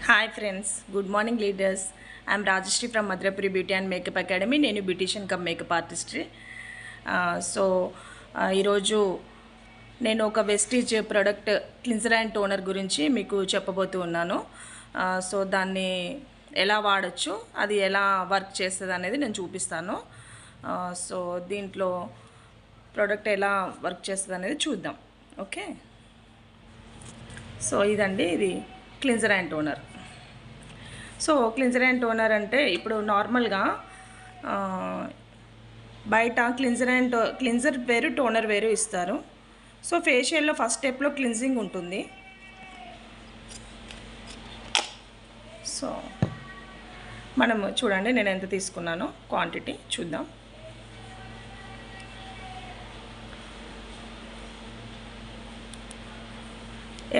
Hi friends, good morning leaders. I am Rajashree from Madhurapuri beauty and makeup academy. నేను beautician cum makeup artist. So ఈరోజు నేను ఒక Vestige product cleanser and toner గురించి మీకు చెప్పబోతూ ఉన్నాను. సో దాన్ని ఎలా వాడచ్చు, అది ఎలా వర్క్ చేస్తుంది అనేది నేను చూపిస్తాను. సో దీంట్లో ప్రోడక్ట్ ఎలా వర్క్ చేస్తుంది అనేది చూద్దాం. ఓకే, సో ఇదండి, ఇది cleanser and toner. So cleanser and toner అంటే ఇప్పుడు నార్మల్గా బయట క్లిన్జర్ వేరు, టోనర్ వేరు ఇస్తారు. సో ఫేషియల్లో ఫస్ట్ స్టెప్లో క్లిన్జింగ్ ఉంటుంది. సో మనము చూడండి, నేను ఎంత తీసుకున్నానో క్వాంటిటీ చూద్దాం.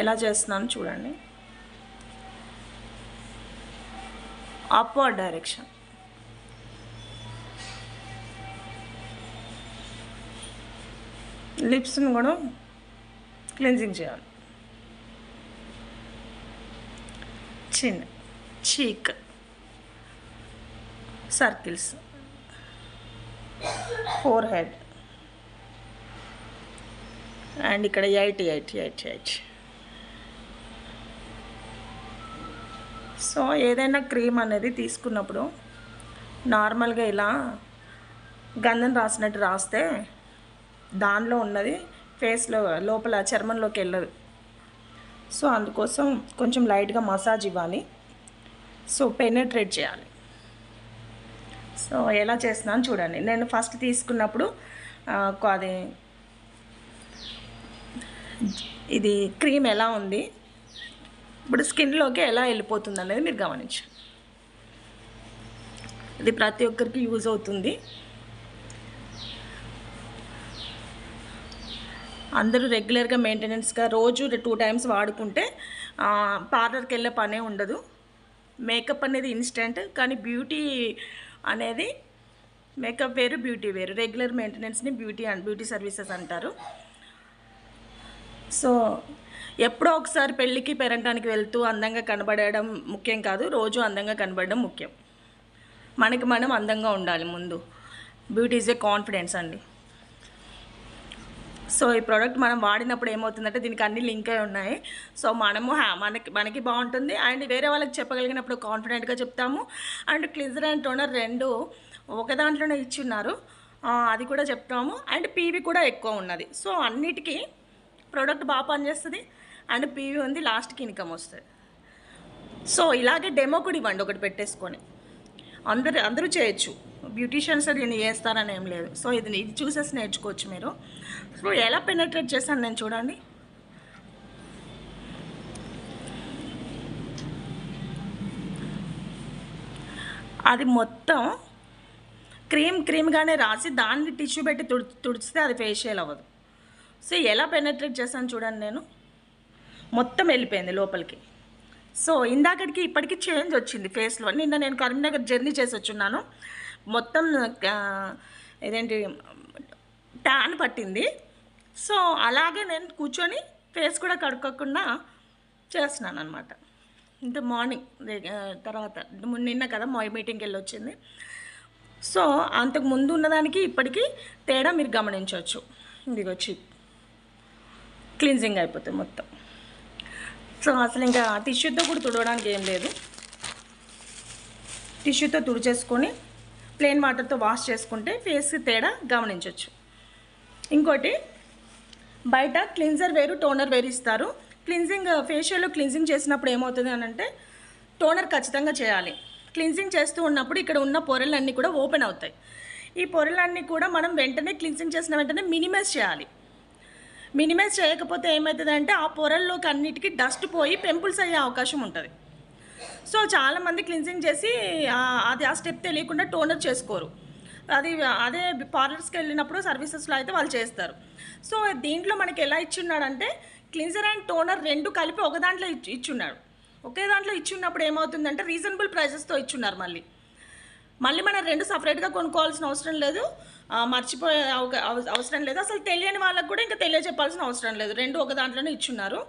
ఎలా చేస్తున్నాను చూడండి. అప్వర్డ్ డైరెక్షన్, లిప్స్ని కూడా క్లెన్జింగ్ చేయాలి. చిన్, చీక్, సర్కిల్స్, ఫోర్ హెడ్ అండ్ ఇక్కడ 88. సో ఏదైనా క్రీమ్ అనేది తీసుకున్నప్పుడు నార్మల్గా ఇలా గంధం రాసినట్టు రాస్తే దానిలో ఉన్నది ఫేస్లో లోపల చర్మంలోకి వెళ్ళదు. సో అందుకోసం కొంచెం లైట్గా మసాజ్ ఇవ్వాలి. సో పెనెట్రేట్ చేయాలి. సో ఎలా చేస్తున్నాను చూడండి. నేను ఫస్ట్ తీసుకున్నప్పుడు అది ఇది క్రీమ్ ఎలా ఉంది, ఇప్పుడు స్కిన్లోకి ఎలా వెళ్ళిపోతుంది అనేది మీరు గమనించండి. ఇది ప్రతి ఒక్కరికి యూజ్ అవుతుంది. అందరూ రెగ్యులర్గా మెయింటెనెన్స్గా రోజు 2 టైమ్స్ వాడుకుంటే పార్లర్కి వెళ్ళే పనే ఉండదు. మేకప్ అనేది ఇన్స్టెంట్, కానీ బ్యూటీ అనేది మేకప్ వేరు, బ్యూటీ వేరు. రెగ్యులర్ మెయింటెనెన్స్ని బ్యూటీ సర్వీసెస్ అంటారు. సో ఎప్పుడో ఒకసారి పెళ్ళికి పేరంటానికి వెళ్తూ అందంగా కనబడడం ముఖ్యం కాదు, రోజు అందంగా కనబడడం ముఖ్యం. మనకి మనం అందంగా ఉండాలి ముందు. బ్యూటీ ఈజ్ ఏ కాన్ఫిడెన్స్ అండి. సో ఈ ప్రోడక్ట్ మనం వాడినప్పుడు ఏమవుతుందంటే దీనికి అన్ని లింక్ అయి ఉన్నాయి. సో మనకి బాగుంటుంది అండ్ వేరే వాళ్ళకి చెప్పగలిగినప్పుడు కాన్ఫిడెంట్గా చెప్తాము. అండ్ క్లిన్జర్ అండ్ టోనర్ రెండు ఒక దాంట్లోనే ఇచ్చున్నారు, అది కూడా చెప్తాము. అండ్ పీవీ కూడా ఎక్కువ ఉన్నది. సో అన్నిటికీ ప్రోడక్ట్ బాగా పనిచేస్తుంది అండ్ పీవీ ఉంది, లాస్ట్కి ఇన్కమ్ వస్తుంది. సో ఇలాగే డెమో కూడా ఇవ్వండి ఒకటి పెట్టేసుకొని. అందరూ చేయొచ్చు, బ్యూటీషియన్స్ దీన్ని చేస్తారని ఏం లేదు. సో ఇది చూసేసి నేర్చుకోవచ్చు మీరు. సో ఎలా పెనట్రేట్ చేశాను నేను చూడండి. అది మొత్తం క్రీమ్గానే రాసి దాన్ని టిష్యూ పెట్టి తుడిచితే అది ఫేషియల్ అవ్వదు. సో ఎలా పెనట్రేట్ చేశాను చూడండి. నేను మొత్తం వెళ్ళిపోయింది లోపలికి. సో ఇందాకటికి ఇప్పటికీ చేంజ్ వచ్చింది ఫేస్లో. నిన్న నేను కరీంనగర్ జర్నీ చేసి వచ్చున్నాను, మొత్తం ఇదేంటి ట్యాన్ పట్టింది. సో అలాగే నేను కూర్చొని ఫేస్ కూడా కడుక్కోకుండా చేస్తున్నాను అనమాట. అంటే మార్నింగ్ తర్వాత నిన్న కదా మీటింగ్కి వెళ్ళి వచ్చింది. సో అంతకు ముందు ఉన్నదానికి ఇప్పటికీ తేడా మీరు గమనించవచ్చు. ఇది వచ్చి క్లీన్జింగ్ అయిపోతుంది మొత్తం. సో అసలు ఇంకా టిష్యూతో కూడా తుడవడానికి ఏం లేదు. టిష్యూతో తుడిచేసుకొని ప్లెయిన్ వాటర్తో వాష్ చేసుకుంటే ఫేస్ తేడా గమనించవచ్చు. ఇంకోటి, బయట క్లిన్జర్ వేరు, టోనర్ వేరు ఇస్తారు. ఫేషియల్లో క్లిన్జింగ్ చేసినప్పుడు ఏమవుతుంది అని అంటే టోనర్ ఖచ్చితంగా చేయాలి. క్లిన్జింగ్ చేస్తూ ఉన్నప్పుడు ఇక్కడ ఉన్న పొరలన్నీ కూడా ఓపెన్ అవుతాయి. ఈ పొరలన్నీ కూడా మనం వెంటనే క్లిన్జింగ్ చేసిన వెంటనే మినిమైజ్ చేయాలి. మినిమైజ్ చేయకపోతే ఏమవుతుందంటే ఆ పొరల్లోకి అన్నిటికీ డస్ట్ పోయి పింపుల్స్ అయ్యే అవకాశం ఉంటుంది. సో చాలామంది క్లిన్జింగ్ చేసి ఆ స్టెప్ తెలియకుండా టోనర్ చేసుకోరు. అదే పార్లర్స్కి వెళ్ళినప్పుడు సర్వీసెస్లో అయితే వాళ్ళు చేస్తారు. సో దీంట్లో మనకి ఎలా ఇచ్చున్నాడంటే క్లిన్జర్ అండ్ టోనర్ రెండు కలిపి ఒక దాంట్లో ఇచ్చున్నాడు. ఒకే దాంట్లో ఇచ్చున్నప్పుడు ఏమవుతుందంటే రీజనబుల్ ప్రైజెస్తో ఇచ్చున్నారు. మళ్ళీ మనం రెండు సపరేట్గా కొనుక్కోవాల్సిన అవసరం లేదు, మర్చిపోయే అవసరం లేదు. అసలు తెలియని వాళ్ళకు కూడా ఇంకా తెలియజెప్పాల్సిన అవసరం లేదు. రెండు ఒక దాంట్లోనే ఇచ్చున్నారు.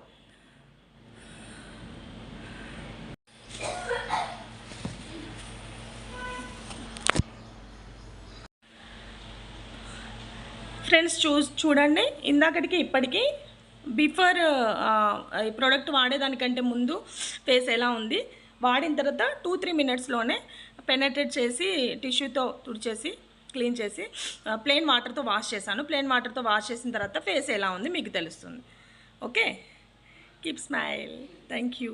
ఫ్రెండ్స్ చూడండి, ఇందాకటికి ఇప్పటికీ బిఫోర్ ఈ ప్రోడక్ట్ వాడేదానికంటే ముందు ఫేస్ ఎలా ఉంది, వాడిన తర్వాత 2-3 మినిట్స్లోనే పెనట్రేట్ చేసి టిష్యూతో తుడిచేసి క్లీన్ చేసి ప్లెయిన్ వాటర్తో వాష్ చేశాను. ప్లెయిన్ వాటర్తో వాష్ చేసిన తర్వాత ఫేస్ ఎలా ఉంది మీకు తెలుస్తుంది. Okay, keep smile. Thank you.